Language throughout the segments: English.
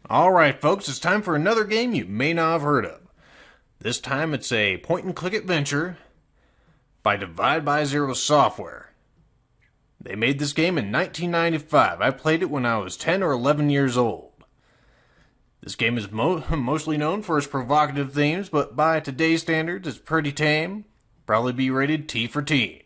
Alright folks, it's time for another game you may not have heard of. This time it's a point-and-click adventure by Divide by Zero Software. They made this game in 1995. I played it when I was 10 or 11 years old. This game is mostly known for its provocative themes, but by today's standards it's pretty tame. Probably be rated T for teen.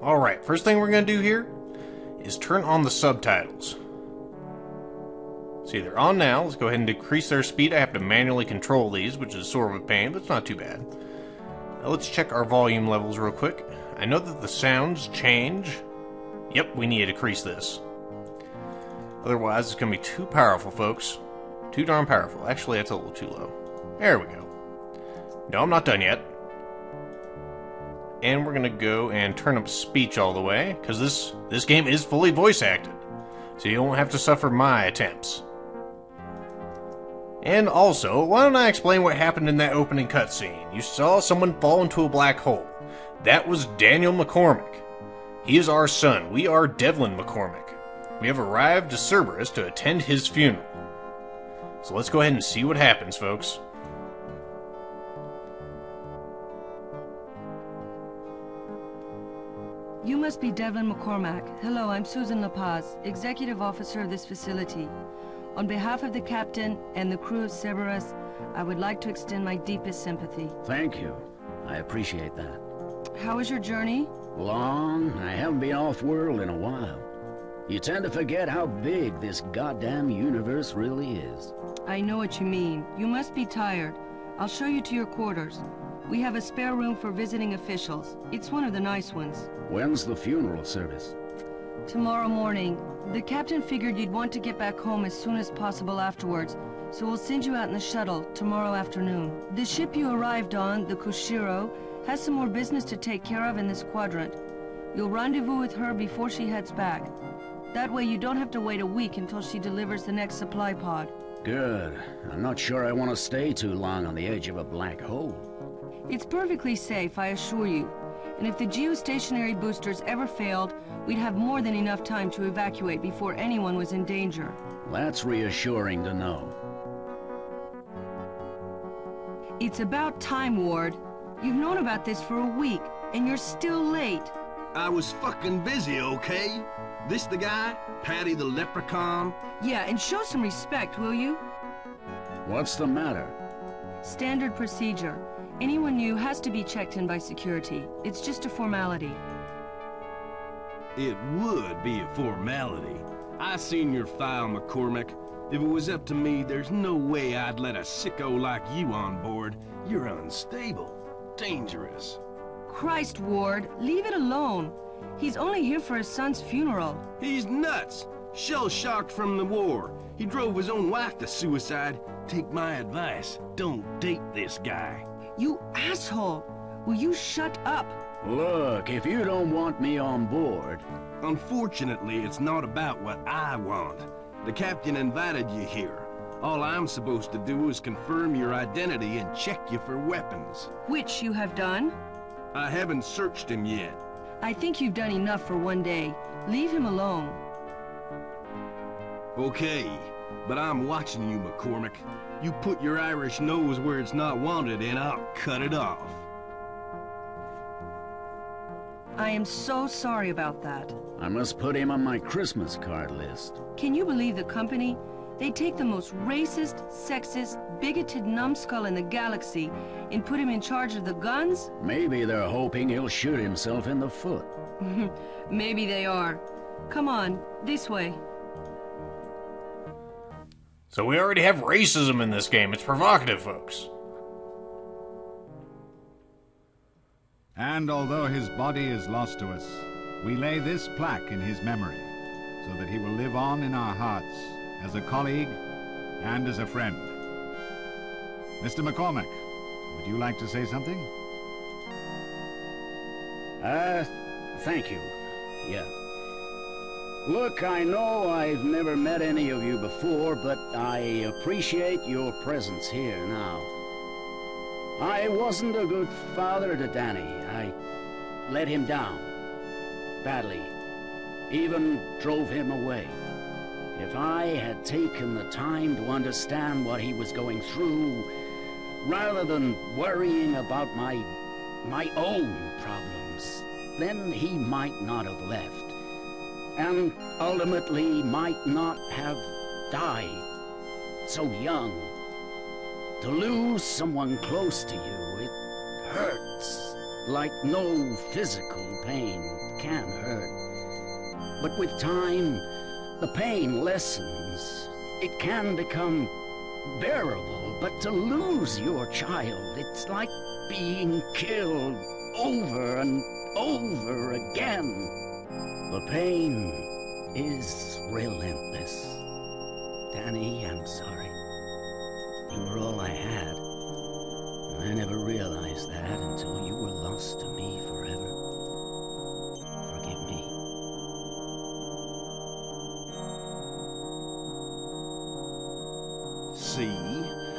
Alright, first thing we're going to do here is turn on the subtitles. See, they're on now. Let's go ahead and decrease their speed. I have to manually control these, which is sort of a pain, but it's not too bad. Now let's check our volume levels real quick. I know that the sounds change. Yep, we need to decrease this. Otherwise, it's going to be too powerful, folks. Too darn powerful. Actually, that's a little too low. There we go. No, I'm not done yet. And we're going to go and turn up speech all the way, because this game is fully voice acted. So you won't have to suffer my attempts. And also, why don't I explain what happened in that opening cutscene? You saw someone fall into a black hole. That was Daniel McCormick. He is our son. We are Devlin McCormack. We have arrived to Cerberus to attend his funeral. So let's go ahead and see what happens, folks. You must be Devlin McCormack. Hello, I'm Susan Paws, Executive Officer of this facility. On behalf of the captain and the crew of Cerberus, I would like to extend my deepest sympathy. Thank you. I appreciate that. How was your journey? Long. I haven't been off-world in a while. You tend to forget how big this goddamn universe really is. I know what you mean. You must be tired. I'll show you to your quarters. We have a spare room for visiting officials. It's one of the nice ones. When's the funeral service? Tomorrow morning. The captain figured you'd want to get back home as soon as possible afterwards, so we'll send you out in the shuttle tomorrow afternoon. The ship you arrived on, the Kushiro, has some more business to take care of in this quadrant. You'll rendezvous with her before she heads back. That way you don't have to wait a week until she delivers the next supply pod. Good. I'm not sure I want to stay too long on the edge of a black hole. It's perfectly safe, I assure you. And if the geostationary boosters ever failed, we'd have more than enough time to evacuate before anyone was in danger. That's reassuring to know. It's about time, Ward. You've known about this for a week, and you're still late. I was fucking busy, okay? This the guy? Patty the leprechaun? Yeah, and show some respect, will you? What's the matter? Standard procedure. Anyone new has to be checked in by security. It's just a formality. It would be a formality. I seen your file, McCormick. If it was up to me, there's no way I'd let a sicko like you on board. You're unstable. Dangerous. Christ, Ward, leave it alone. He's only here for his son's funeral. He's nuts. Shell-shocked from the war. He drove his own wife to suicide. Take my advice. Don't date this guy. You asshole! Will you shut up? Look, if you don't want me on board... Unfortunately, it's not about what I want. The captain invited you here. All I'm supposed to do is confirm your identity and check you for weapons. Which you have done? I haven't searched him yet. I think you've done enough for one day. Leave him alone. Okay, but I'm watching you, McCormick. You put your Irish nose where it's not wanted and I'll cut it off. I am so sorry about that. I must put him on my Christmas card list. Can you believe the company? They take the most racist, sexist, bigoted numbskull in the galaxy and put him in charge of the guns? Maybe they're hoping he'll shoot himself in the foot. Maybe they are. Come on, this way. So we already have racism in this game. It's provocative, folks. And although his body is lost to us, we lay this plaque in his memory, so that he will live on in our hearts as a colleague and as a friend. Mr. McCormick, would you like to say something? Thank you. Yeah. Look, I know I've never met any of you before, but I appreciate your presence here now. I wasn't a good father to Danny. I let him down. Badly. Even drove him away. If I had taken the time to understand what he was going through, rather than worrying about my own problems, then he might not have left. And ultimately might not have died so young. To lose someone close to you, it hurts like no physical pain can hurt. But with time, the pain lessens. It can become bearable, but to lose your child, it's like being killed over and over again. The pain is relentless. Danny, I'm sorry. You were all I had. And I never realized that until you were lost to me forever. Forgive me. See?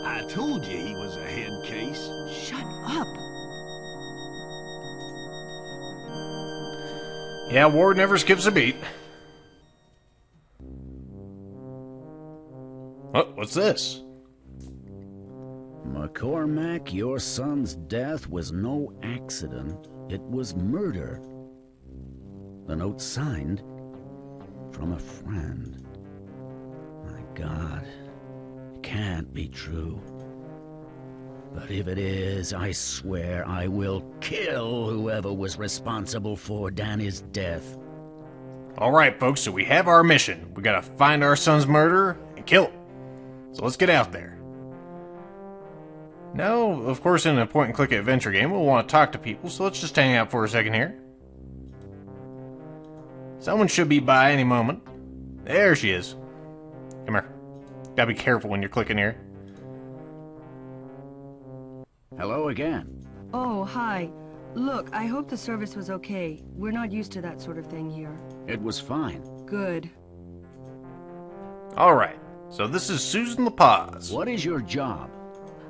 I told you he was a head case. Shut up! Yeah, Ward never skips a beat. Oh, what's this? McCormack, your son's death was no accident. It was murder. The note signed from a friend. My God, it can't be true. But if it is, I swear I will kill whoever was responsible for Danny's death. Alright, folks, so we have our mission. We gotta find our son's murderer and kill him. So let's get out there. Now, of course, in a point-and-click adventure game, we'll want to talk to people, so let's just hang out for a second here. Someone should be by any moment. There she is. Come here. Gotta be careful when you're clicking here. Hello again. Oh, hi. Look, I hope the service was okay. We're not used to that sort of thing here. It was fine. Good. Alright, so this is Susan the Paws. What is your job?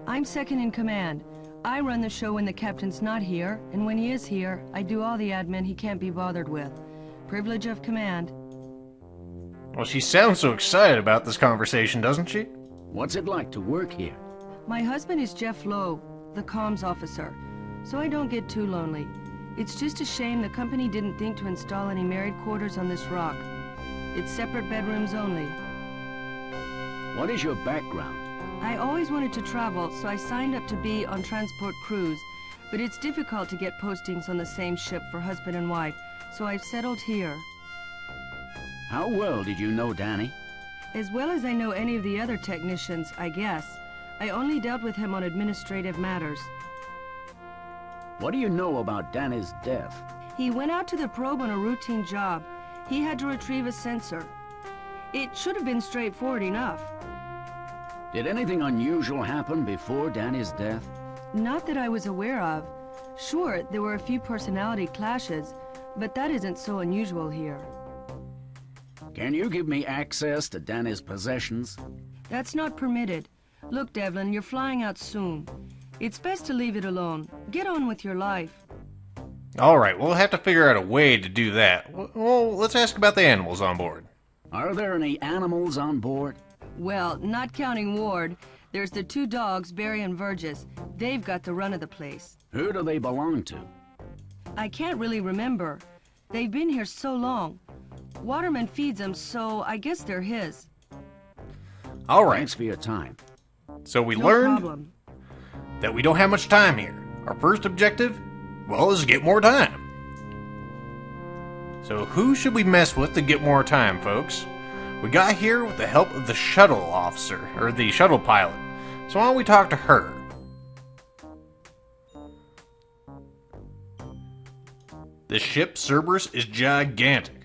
I'm second in command. I run the show when the captain's not here, and when he is here, I do all the admin he can't be bothered with. Privilege of command. Well, she sounds so excited about this conversation, doesn't she? What's it like to work here? My husband is Jeff Lowe, the comms officer, so I don't get too lonely. It's just a shame the company didn't think to install any married quarters on this rock. It's separate bedrooms only. What is your background? I always wanted to travel, so I signed up to be on transport crews, but it's difficult to get postings on the same ship for husband and wife, so I've settled here. How well did you know Danny? As well as I know any of the other technicians, I guess. I only dealt with him on administrative matters. What do you know about Danny's death? He went out to the probe on a routine job. He had to retrieve a sensor. It should have been straightforward enough. Did anything unusual happen before Danny's death? Not that I was aware of. Sure, there were a few personality clashes, but that isn't so unusual here. Can you give me access to Danny's possessions? That's not permitted. Look, Devlin, you're flying out soon. It's best to leave it alone. Get on with your life. Alright, we'll have to figure out a way to do that. Well, let's ask about the animals on board. Are there any animals on board? Well, not counting Ward, there's the 2 dogs, Barry and Burgess. They've got the run of the place. Who do they belong to? I can't really remember. They've been here so long. Waterman feeds them, so I guess they're his. Alright, Thanks for your time. so we No learned problem. that we don't have much time here. Our first objective, well, is to get more time. So who should we mess with to get more time, folks? We got here with the help of the shuttle officer, or the shuttle pilot. So why don't we talk to her? This ship, Cerberus, is gigantic.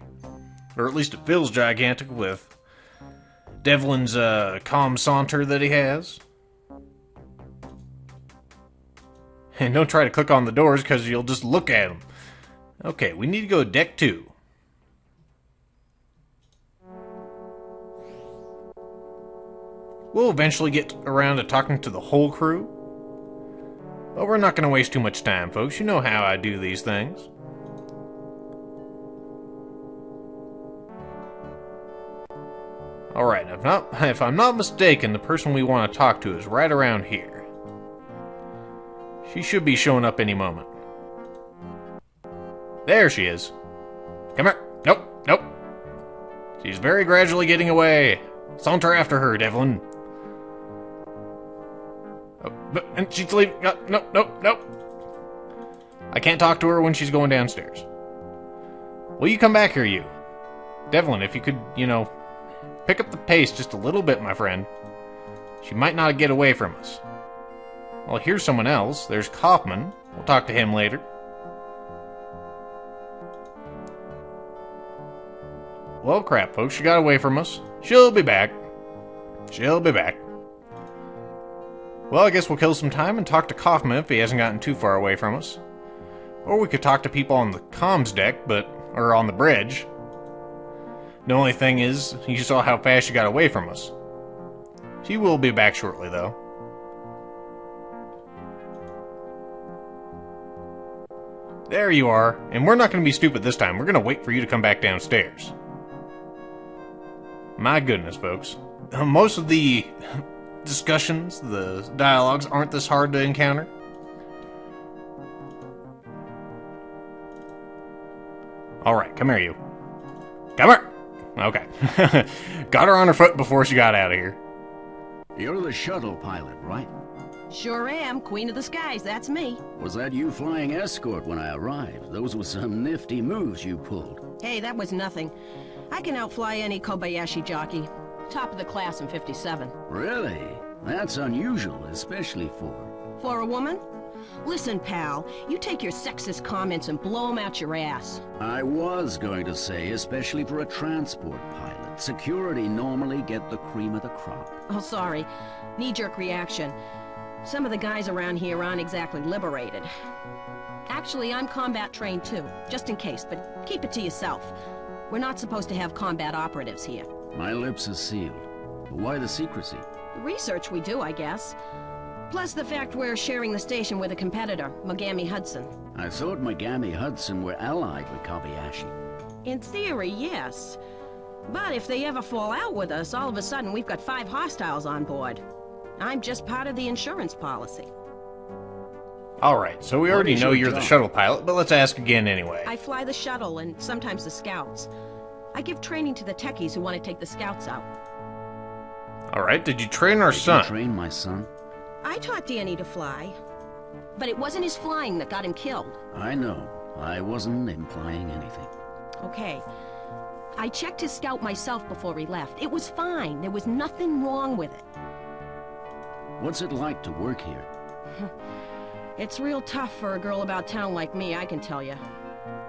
Or at least it feels gigantic with Devlin's calm saunter that he has. And don't try to click on the doors because you'll just look at them. Okay, we need to go to deck 2. We'll eventually get around to talking to the whole crew. But we're not going to waste too much time, folks. You know how I do these things. Alright, if I'm not mistaken, the person we want to talk to is right around here. She should be showing up any moment. There she is. Come here. Nope, nope. She's very gradually getting away. Saunter after her, Devlin. Oh, and she's leaving. No, no. I can't talk to her when she's going downstairs. Will you come back here, you? Devlin, if you could, pick up the pace just a little bit, my friend. She might not get away from us. Well, here's someone else. There's Kaufman. We'll talk to him later. Well, crap, folks. She got away from us. She'll be back. She'll be back. Well, I guess we'll kill some time and talk to Kaufman if he hasn't gotten too far away from us. Or we could talk to people on the comms deck, or on the bridge. The only thing is, you saw how fast she got away from us. She will be back shortly, though. There you are, and we're not going to be stupid this time. We're going to wait for you to come back downstairs. My goodness, folks. Most of the discussions, the dialogues, aren't this hard to encounter. Alright, come here, you. Come here! Okay. Got her on her foot before she got out of here. You're the shuttle pilot, right? Sure am. Queen of the skies, that's me. Was that you flying escort when I arrived? Those were some nifty moves you pulled. Hey, that was nothing. I can outfly any Kobayashi jockey. Top of the class in 57. Really? That's unusual, especially for... For a woman? Listen, pal, you take your sexist comments and blow them out your ass. I was going to say, especially for a transport pilot. Security normally get the cream of the crop. Oh, sorry. Knee-jerk reaction. Some of the guys around here aren't exactly liberated. Actually, I'm combat trained too, just in case, but keep it to yourself. We're not supposed to have combat operatives here. My lips are sealed. But why the secrecy? The research we do, I guess. Plus the fact we're sharing the station with a competitor, Mogami Hudson. I thought Mogami Hudson were allied with Kobayashi. In theory, yes. But if they ever fall out with us, all of a sudden we've got 5 hostiles on board. I'm just part of the insurance policy. Alright, so we already know you're the shuttle pilot, but let's ask again anyway. I fly the shuttle and sometimes the scouts. I give training to the techies who want to take the scouts out. Alright, did you train our son? Did you train my son? I taught Danny to fly. But it wasn't his flying that got him killed. I know. I wasn't implying anything. Okay. I checked his scout myself before he left. It was fine. There was nothing wrong with it. What's it like to work here? It's real tough for a girl about town like me, I can tell you.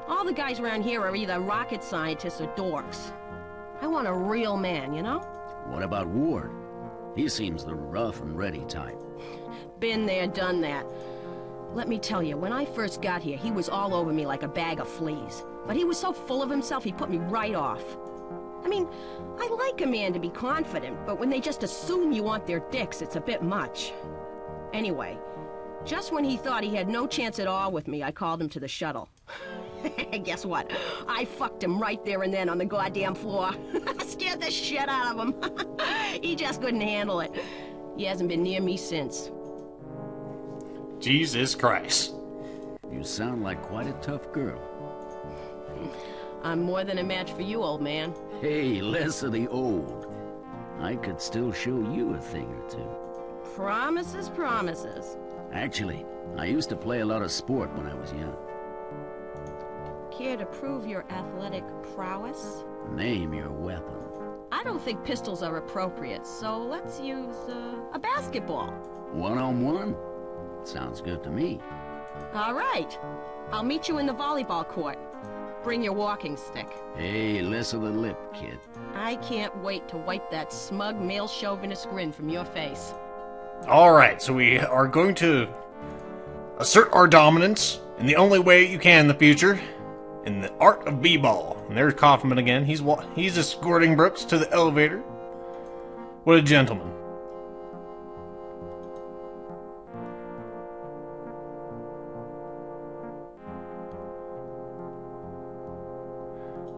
All the guys around here are either rocket scientists or dorks. I want a real man, you know? What about Ward? He seems the rough and ready type. Been there, done that. Let me tell you, when I first got here, he was all over me like a bag of fleas. But he was so full of himself, he put me right off. I mean, I like a man to be confident, but when they just assume you want their dicks, it's a bit much. Anyway, just when he thought he had no chance at all with me, I called him to the shuttle. Guess what? I fucked him right there and then on the goddamn floor. Scared the shit out of him. He just couldn't handle it. He hasn't been near me since. Jesus Christ. You sound like quite a tough girl. I'm more than a match for you, old man. Hey, less of the old. I could still show you a thing or two. Promises, promises. Actually, I used to play a lot of sport when I was young. Care to prove your athletic prowess? Name your weapon. I don't think pistols are appropriate, so let's use a basketball. One-on-one? Sounds good to me. All right. I'll meet you in the volleyball court. Bring your walking stick. Hey, less of the lip, kid. I can't wait to wipe that smug male chauvinist grin from your face. Alright, so we are going to assert our dominance in the only way you can in the future, in the art of b-ball. And there's Kaufman again. He's escorting Brooks to the elevator. What a gentleman.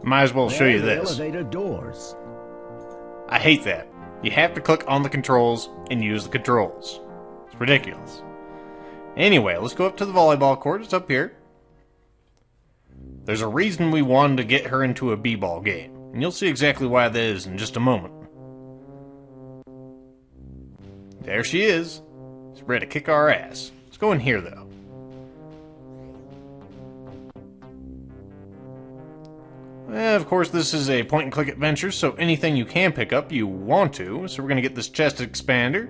Might as well show you this. Elevator doors. I hate that. You have to click on the controls and use the controls. It's ridiculous. Anyway, let's go up to the volleyball court. It's up here. There's a reason we wanted to get her into a b-ball game, and you'll see exactly why that is in just a moment. There she is. She's ready to kick our ass. Let's go in here, though. Of course, this is a point-and-click adventure, so anything you can pick up, you want to. So we're going to get this chest expander.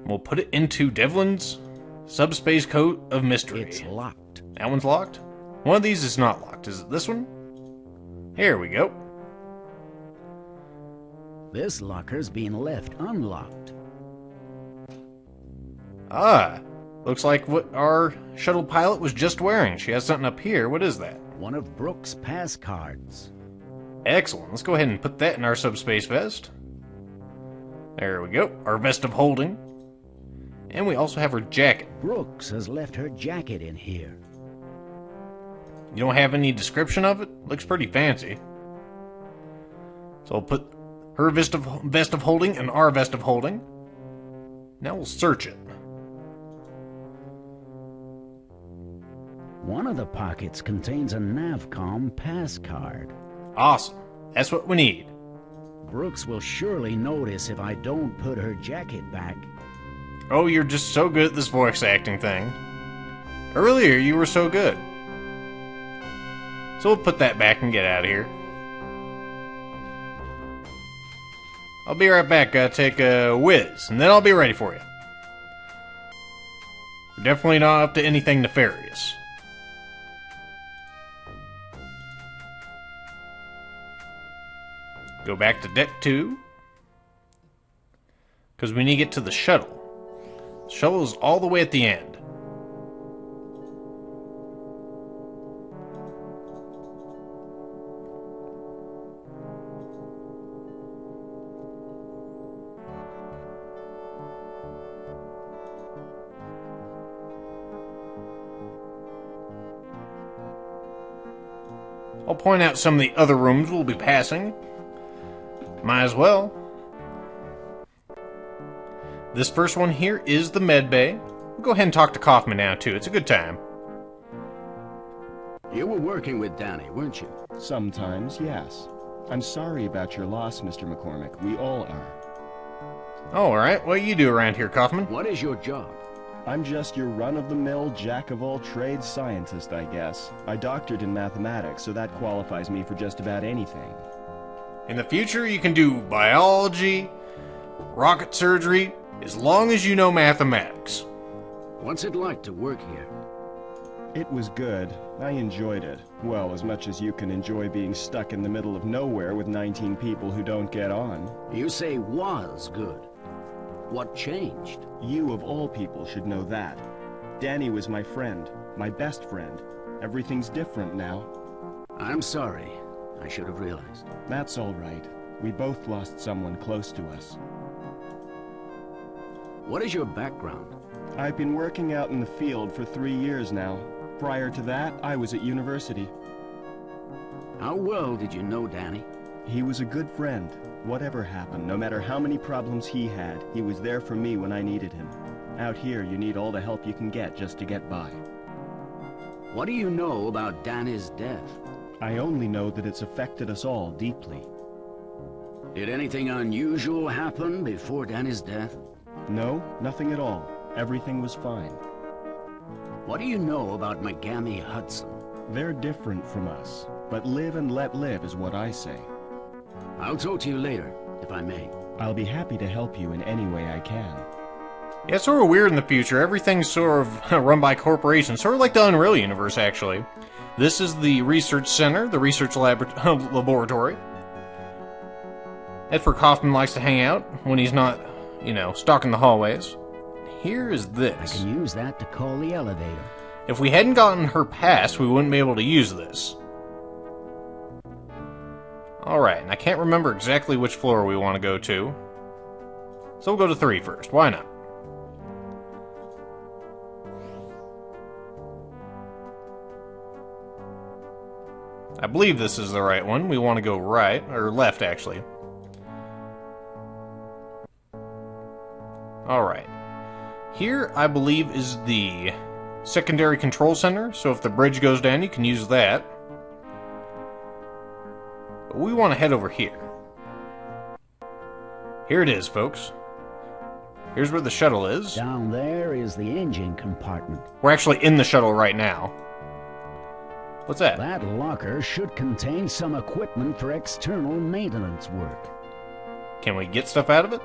We'll put it into Devlin's subspace coat of mystery. It's locked. That one's locked? One of these is not locked. Is it this one? Here we go. This locker's being left unlocked. Ah, looks like what our shuttle pilot was just wearing. She has something up here. What is that? One of Brooks' pass cards. Excellent. Let's go ahead and put that in our subspace vest. There we go. Our vest of holding. And we also have her jacket. Brooks has left her jacket in here. You don't have any description of it? Looks pretty fancy. So I'll put her vest of holding and our vest of holding. Now we'll search it. One of the pockets contains a Navcom pass card. Awesome. That's what we need. Brooks will surely notice if I don't put her jacket back. Oh, you're just so good at this voice acting thing. Earlier, you were so good. So we'll put that back and get out of here. I'll be right back. Gotta take a whiz, and then I'll be ready for you. We're definitely not up to anything nefarious. Go back to deck 2. Because we need to get to the shuttle. The shuttle is all the way at the end. I'll point out some of the other rooms we'll be passing. Might as well. This first one here is the med bay. We'll go ahead and talk to Kaufman now, too. It's a good time. You were working with Danny, weren't you? Sometimes, yes. I'm sorry about your loss, Mr. McCormick. We all are. Oh, alright. What do you do around here, Kaufman? What is your job? I'm just your run-of-the-mill, jack-of-all-trades scientist, I guess. I doctored in mathematics, so that qualifies me for just about anything. In the future, you can do biology, rocket surgery, as long as you know mathematics. What's it like to work here? It was good. I enjoyed it. Well, as much as you can enjoy being stuck in the middle of nowhere with 19 people who don't get on. You say was good. What changed? You, of all people, should know that. Danny was my friend, my best friend. Everything's different now. I'm sorry. I should have realized. That's all right. We both lost someone close to us. What is your background? I've been working out in the field for 3 years now. Prior to that, I was at university. How well did you know Danny? He was a good friend. Whatever happened, no matter how many problems he had, he was there for me when I needed him. Out here, you need all the help you can get just to get by. What do you know about Danny's death? I only know that it's affected us all deeply. Did anything unusual happen before Danny's death? No, nothing at all. Everything was fine. What do you know about Megami Hudson? They're different from us, but live and let live is what I say. I'll talk to you later, if I may. I'll be happy to help you in any way I can. Yeah, it's sort of weird in the future. Everything's sort of run by corporations, sort of like the Unreal Universe, actually. This is the research center, the research laboratory. That's where Kaufman likes to hang out when he's not, stalking the hallways. Here is this. I can use that to call the elevator. If we hadn't gotten her pass, we wouldn't be able to use this. Alright, and I can't remember exactly which floor we want to go to. So we'll go to 3 first. Why not? I believe this is the right one. We want to go right, or left, actually. Alright. Here, I believe, is the secondary control center, so if the bridge goes down, you can use that. But we want to head over here. Here it is, folks. Here's where the shuttle is. Down there is the engine compartment. We're actually in the shuttle right now. What's that? That locker should contain some equipment for external maintenance work. Can we get stuff out of it?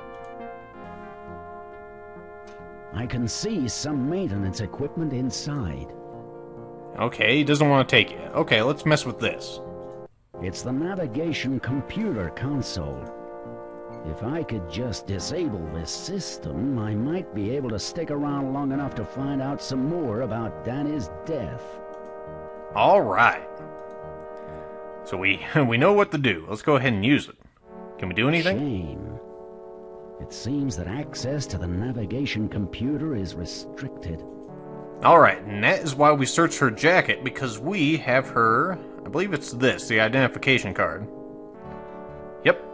I can see some maintenance equipment inside. Okay, he doesn't want to take it. Okay, let's mess with this. It's the navigation computer console. If I could just disable this system, I might be able to stick around long enough to find out some more about Danny's death. All right. So we know what to do. Let's go ahead and use it. Can we do anything? Shame. It seems that access to the navigation computer is restricted. All right, and that is why we searched her jacket, because we have her, I believe it's this, the identification card. Yep.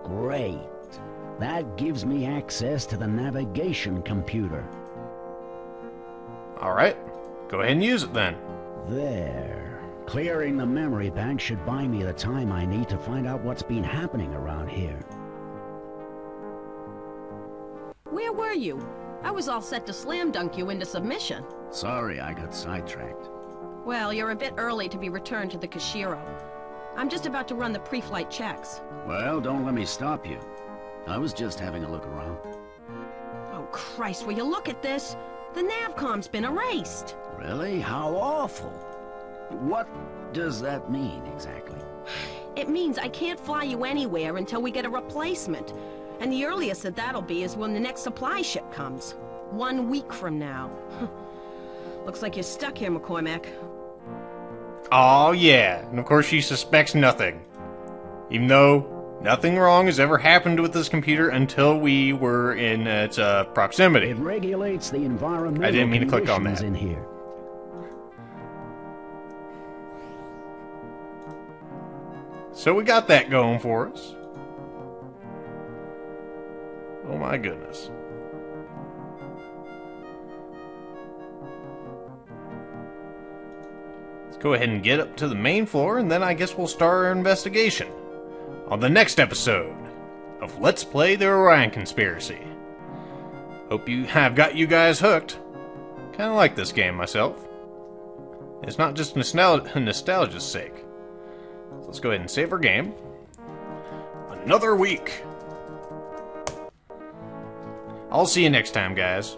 Great. That gives me access to the navigation computer. All right, go ahead and use it then. There. Clearing the memory bank should buy me the time I need to find out what's been happening around here. Where were you? I was all set to slam dunk you into submission. Sorry, I got sidetracked. Well, you're a bit early to be returned to the Kashiro. I'm just about to run the pre-flight checks. Well, don't let me stop you. I was just having a look around. Oh, Christ, will you look at this? The navcom's been erased. Really? How awful. What does that mean, exactly? It means I can't fly you anywhere until we get a replacement. And the earliest that that'll be is when the next supply ship comes. 1 week from now. Looks like you're stuck here, McCormack. Oh yeah, and of course she suspects nothing. Even though nothing wrong has ever happened with this computer until we were in its proximity. It regulates the environmental I didn't mean to click on that. in here. So we got that going for us. Oh my goodness. Let's go ahead and get up to the main floor, and then I guess we'll start our investigation on the next episode of Let's Play the Orion Conspiracy. Hope I've got you guys hooked. Kind of like this game myself. It's not just nostalgia's sake. So let's go ahead and save our game. Another week. I'll see you next time, guys.